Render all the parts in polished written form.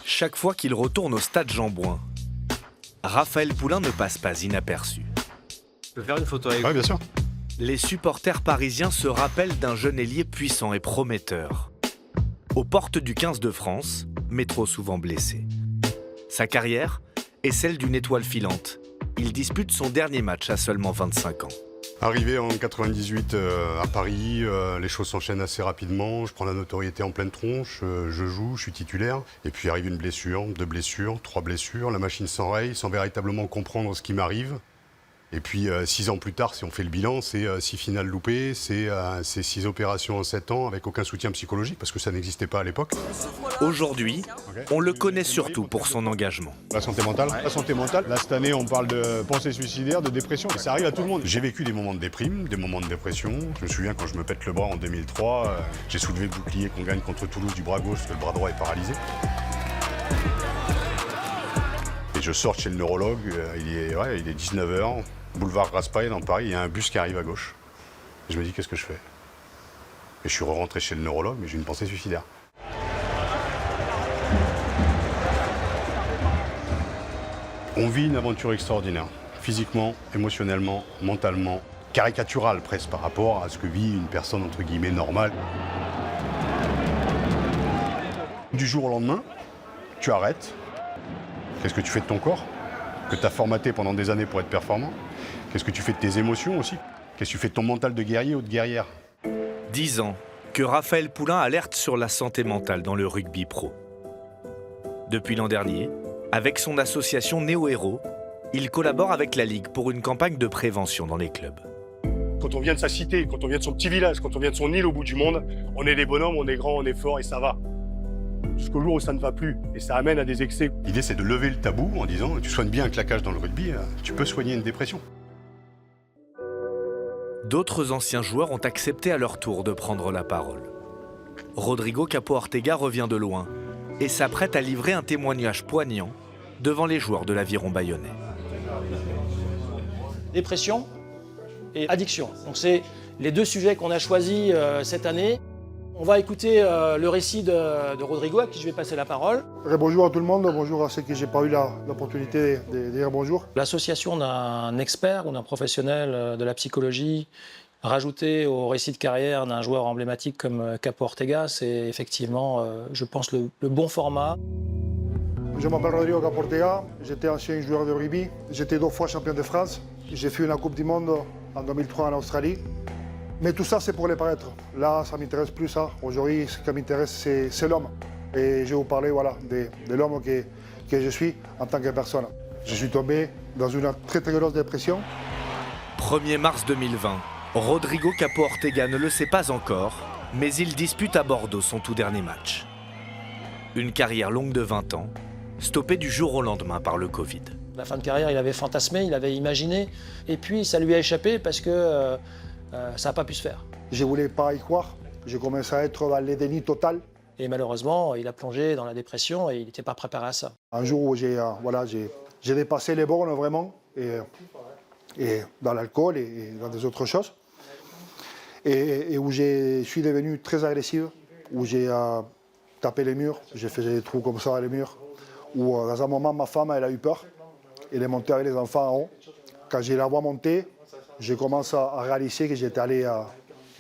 Chaque fois qu'il retourne au stade Jean-Bouin, Raphaël Poulain ne passe pas inaperçu. Je peux faire une photo avec vous? Oui, bien sûr. Les supporters parisiens se rappellent d'un jeune ailier puissant et prometteur. Aux portes du 15 de France, mais trop souvent blessé. Sa carrière est celle d'une étoile filante. Il dispute son dernier match à seulement 25 ans. Arrivé en 98 à Paris, les choses s'enchaînent assez rapidement. Je prends la notoriété en pleine tronche, je joue, je suis titulaire. Et puis arrive une blessure, 2 blessures, 3 blessures. La machine s'enraye sans véritablement comprendre ce qui m'arrive. Et puis 6 ans plus tard, si on fait le bilan, c'est 6 finales loupées, c'est 6 opérations en 7 ans avec aucun soutien psychologique parce que ça n'existait pas à l'époque. Aujourd'hui, on le connaît surtout pour son engagement. La santé mentale. La santé mentale. Là, cette année, on parle de pensée suicidaire, de dépression. Et ça arrive à tout le monde. J'ai vécu des moments de déprime, des moments de dépression. Je me souviens quand je me pète le bras en 2003, j'ai soulevé le bouclier qu'on gagne contre Toulouse du bras gauche parce que le bras droit est paralysé. Et je sors de chez le neurologue, il est 19h, boulevard Raspail dans Paris, il y a un bus qui arrive à gauche. Et je me dis, qu'est-ce que je fais? Et je suis rentré chez le neurologue, mais j'ai une pensée suicidaire. On vit une aventure extraordinaire, physiquement, émotionnellement, mentalement, caricaturale presque par rapport à ce que vit une personne entre guillemets normale. Du jour au lendemain, tu arrêtes. Qu'est-ce que tu fais de ton corps, que tu as formaté pendant des années pour être performant? Qu'est-ce que tu fais de tes émotions aussi? Qu'est-ce que tu fais de ton mental de guerrier ou de guerrière? 10 ans que Raphaël Poulain alerte sur la santé mentale dans le rugby pro. Depuis l'an dernier, avec son association Néo Héros, il collabore avec la Ligue pour une campagne de prévention dans les clubs. Quand on vient de sa cité, quand on vient de son petit village, quand on vient de son île au bout du monde, on est des bonhommes, on est grands, on est forts et ça va. Jusqu'au jour où ça ne va plus et ça amène à des excès. L'idée, c'est de lever le tabou en disant tu soignes bien un claquage dans le rugby, tu peux soigner une dépression. D'autres anciens joueurs ont accepté à leur tour de prendre la parole. Rodrigo Capo Ortega revient de loin et s'apprête à livrer un témoignage poignant devant les joueurs de l'Aviron bayonnais. Dépression et addiction. Donc c'est les deux sujets qu'on a choisis cette année. On va écouter le récit de Rodrigo, à qui je vais passer la parole. Bonjour à tout le monde, bonjour à ceux qui n'ont pas eu l'opportunité de dire bonjour. L'association d'un expert ou d'un professionnel de la psychologie rajouté au récit de carrière d'un joueur emblématique comme Capo Ortega, c'est effectivement, je pense, le bon format. Je m'appelle Rodrigo Capo Ortega, j'étais ancien joueur de rugby, j'étais 2 fois champion de France, j'ai fait la Coupe du Monde en 2003 en Australie. Mais tout ça, c'est pour les paraître. Là, ça ne m'intéresse plus ça. Aujourd'hui, ce qui m'intéresse, c'est l'homme. Et je vais vous parler de l'homme que je suis en tant que personne. Je suis tombé dans une très très grosse dépression. 1er mars 2020, Rodrigo Capo Ortega ne le sait pas encore, mais il dispute à Bordeaux son tout dernier match. Une carrière longue de 20 ans, stoppée du jour au lendemain par le Covid. La fin de carrière, il avait fantasmé, il avait imaginé, et puis ça lui a échappé parce que ça n'a pas pu se faire. Je ne voulais pas y croire. J'ai commencé à être dans le déni total. Et malheureusement, il a plongé dans la dépression et il n'était pas préparé à ça. Un jour où j'ai dépassé les bornes vraiment, et dans l'alcool et dans des autres choses, et où je suis devenu très agressif, où j'ai tapé les murs, j'ai fait des trous comme ça dans les murs, où dans un moment, ma femme, elle a eu peur. Elle est montée avec les enfants en haut. Quand je la vois monter, je commence à réaliser que j'étais allé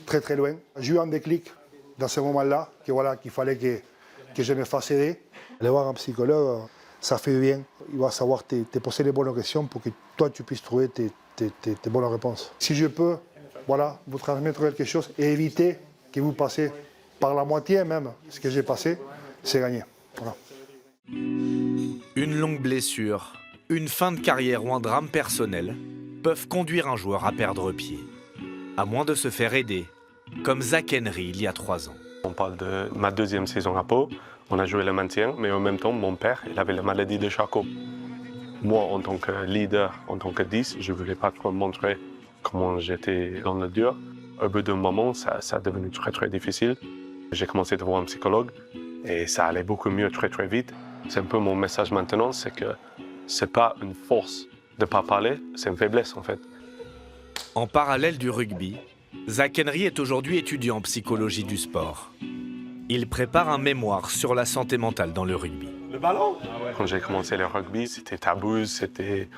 très très loin. J'ai eu un déclic dans ce moment-là, qu'il fallait que je me fasse aider. Aller voir un psychologue, ça fait du bien. Il va savoir te poser les bonnes questions pour que toi tu puisses trouver tes bonnes réponses. Si je peux vous transmettre quelque chose et éviter que vous passiez par la moitié même ce que j'ai passé, c'est gagné. Voilà. Une longue blessure, une fin de carrière ou un drame personnel peuvent conduire un joueur à perdre pied, à moins de se faire aider, comme Zach Henry il y a 3 ans. On parle de ma 2e saison à Pau, on a joué le maintien, mais en même temps, mon père, il avait la maladie de Charcot. Moi, en tant que leader, en tant que 10, je ne voulais pas trop montrer comment j'étais dans le dur. Au bout d'un moment, ça a devenu très très difficile. J'ai commencé à voir un psychologue et ça allait beaucoup mieux très très vite. C'est un peu mon message maintenant, c'est que ce n'est pas une force de ne pas parler, c'est une faiblesse en fait. En parallèle du rugby, Zach Henry est aujourd'hui étudiant en psychologie du sport. Il prépare un mémoire sur la santé mentale dans le rugby. Le ballon? Quand j'ai commencé le rugby, c'était tabou, c'était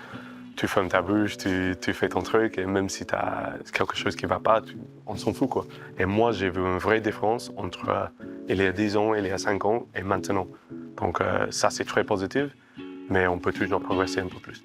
tu fermes ta bouche, tu fais ton truc, et même si tu as quelque chose qui ne va pas, on s'en fout, quoi. Et moi, j'ai vu une vraie différence entre il y a 10 ans, il y a 5 ans et maintenant. Donc ça, c'est très positif, mais on peut toujours progresser un peu plus.